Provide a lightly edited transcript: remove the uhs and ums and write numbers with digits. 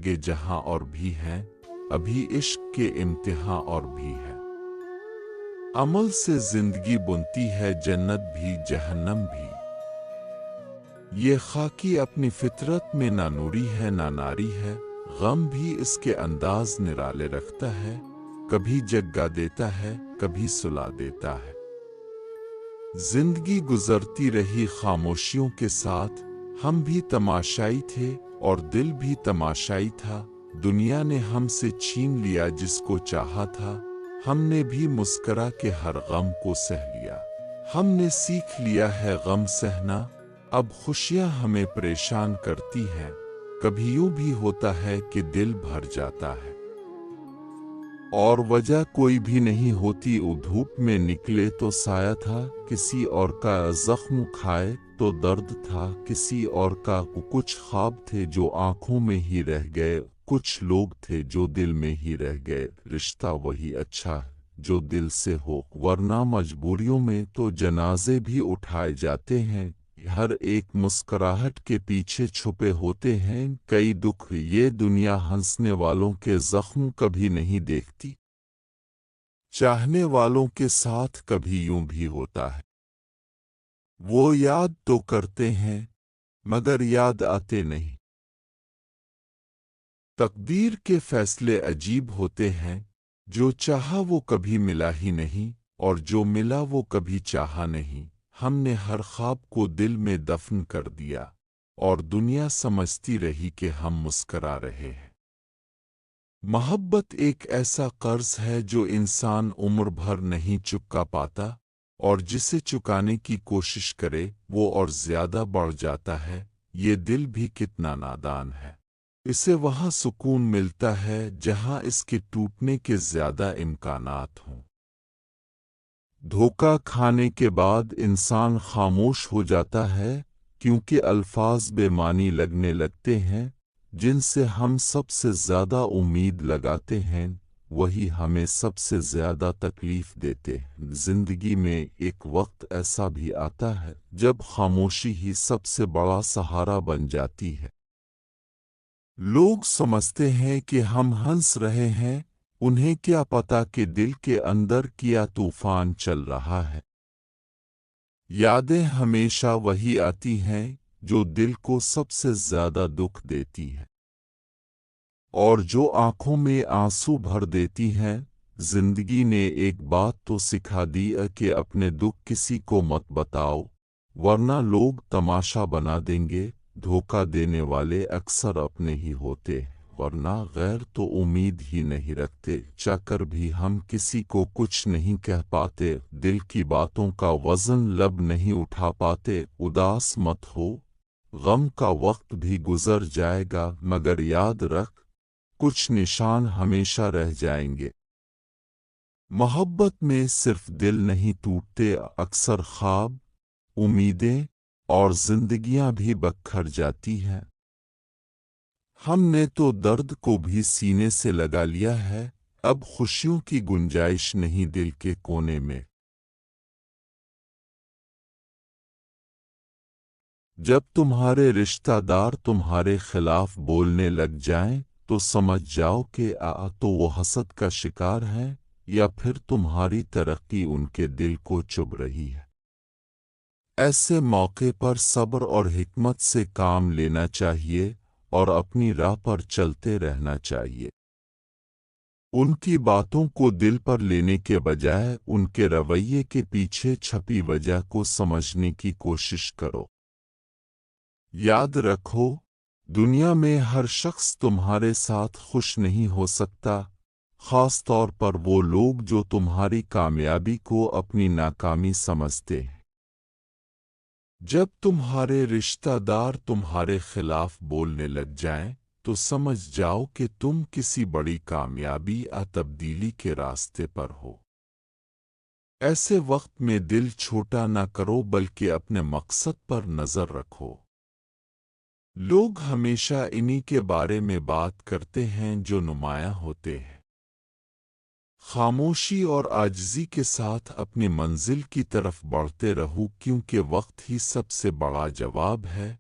آگے جہاں اور بھی ہیں، ابھی عشق کے امتحان اور بھی ہے۔ عمل سے زندگی بنتی ہے جنت بھی جہنم بھی۔ یہ خاکی اپنی فطرت میں نہ نوری ہے نہ ناری ہے، غم بھی اس کے انداز نرالے رکھتا ہے، کبھی جگا دیتا ہے کبھی سلا دیتا ہے۔ زندگی گزرتی رہی خاموشیوں کے ساتھ، ہم بھی تماشائی تھے اور دل بھی تماشائی تھا، دنیا نے ہم سے چھین لیا جس کو چاہا تھا، ہم نے بھی مسکرا کے ہر غم کو سہ لیا۔ ہم نے سیکھ لیا ہے غم سہنا، اب خوشیاں ہمیں پریشان کرتی ہیں، کبھی یوں بھی ہوتا ہے کہ دل بھر جاتا ہے اور وجہ کوئی بھی نہیں ہوتی، دھوپ میں نکلے تو سایہ تھا، کسی اور کا زخم کھائے تو درد تھا، کسی اور کا کچھ خواب تھے جو آنکھوں میں ہی رہ گئے، کچھ لوگ تھے جو دل میں ہی رہ گئے، رشتہ وہی اچھا جو دل سے ہو، ورنہ مجبوریوں میں تو جنازے بھی اٹھائے جاتے ہیں، ہر ایک مسکراہٹ کے پیچھے چھپے ہوتے ہیں کئی دکھ، یہ دنیا ہنسنے والوں کے زخم کبھی نہیں دیکھتی، چاہنے والوں کے ساتھ کبھی یوں بھی ہوتا ہے، وہ یاد تو کرتے ہیں مگر یاد آتے نہیں۔ تقدیر کے فیصلے عجیب ہوتے ہیں، جو چاہا وہ کبھی ملا ہی نہیں، اور جو ملا وہ کبھی چاہا نہیں، ہم نے ہر خواب کو دل میں دفن کر دیا، اور دنیا سمجھتی رہی کہ ہم مسکرا رہے ہیں۔ محبت ایک ایسا قرض ہے جو انسان عمر بھر نہیں چکا پاتا، اور جسے چکانے کی کوشش کرے وہ اور زیادہ بڑھ جاتا ہے، یہ دل بھی کتنا نادان ہے، اسے وہاں سکون ملتا ہے جہاں اس کے ٹوٹنے کے زیادہ امکانات ہوں۔ دھوکہ کھانے کے بعد انسان خاموش ہو جاتا ہے، کیونکہ الفاظ بے معنی لگنے لگتے ہیں، جن سے ہم سب سے زیادہ امید لگاتے ہیں وہی ہمیں سب سے زیادہ تکلیف دیتے ہیں۔ زندگی میں ایک وقت ایسا بھی آتا ہے جب خاموشی ہی سب سے بڑا سہارا بن جاتی ہے۔ لوگ سمجھتے ہیں کہ ہم ہنس رہے ہیں، انہیں کیا پتا کہ دل کے اندر کیا طوفان چل رہا ہے۔ یادیں ہمیشہ وہی آتی ہیں جو دل کو سب سے زیادہ دکھ دیتی ہیں، اور جو آنکھوں میں آنسو بھر دیتی ہیں۔ زندگی نے ایک بات تو سکھا دی کہ اپنے دکھ کسی کو مت بتاؤ، ورنہ لوگ تماشا بنا دیں گے، دھوکہ دینے والے اکثر اپنے ہی ہوتے ہیں، ورنہ غیر تو امید ہی نہیں رکھتے، چاہ کر بھی ہم کسی کو کچھ نہیں کہہ پاتے، دل کی باتوں کا وزن لب نہیں اٹھا پاتے۔ اداس مت ہو، غم کا وقت بھی گزر جائے گا، مگر یاد رکھ کچھ نشان ہمیشہ رہ جائیں گے۔ محبت میں صرف دل نہیں ٹوٹتے، اکثر خواب، امیدیں اور زندگیاں بھی بکھر جاتی ہیں۔ ہم نے تو درد کو بھی سینے سے لگا لیا ہے، اب خوشیوں کی گنجائش نہیں دل کے کونے میں۔ جب تمہارے رشتہ دار تمہارے خلاف بولنے لگ جائیں تو سمجھ جاؤ کہ تو وہ حسد کا شکار ہیں، یا پھر تمہاری ترقی ان کے دل کو چبھ رہی ہے۔ ایسے موقع پر صبر اور حکمت سے کام لینا چاہیے اور اپنی راہ پر چلتے رہنا چاہیے۔ ان کی باتوں کو دل پر لینے کے بجائے ان کے رویے کے پیچھے چھپی وجہ کو سمجھنے کی کوشش کرو۔ یاد رکھو، دنیا میں ہر شخص تمہارے ساتھ خوش نہیں ہو سکتا، خاص طور پر وہ لوگ جو تمہاری کامیابی کو اپنی ناکامی سمجھتے ہیں۔ جب تمہارے رشتہ دار تمہارے خلاف بولنے لگ جائیں تو سمجھ جاؤ کہ تم کسی بڑی کامیابی یا تبدیلی کے راستے پر ہو۔ ایسے وقت میں دل چھوٹا نہ کرو بلکہ اپنے مقصد پر نظر رکھو۔ لوگ ہمیشہ انہی کے بارے میں بات کرتے ہیں جو نمایاں ہوتے ہیں۔ خاموشی اور عاجزی کے ساتھ اپنی منزل کی طرف بڑھتے رہو، کیونکہ وقت ہی سب سے بڑا جواب ہے۔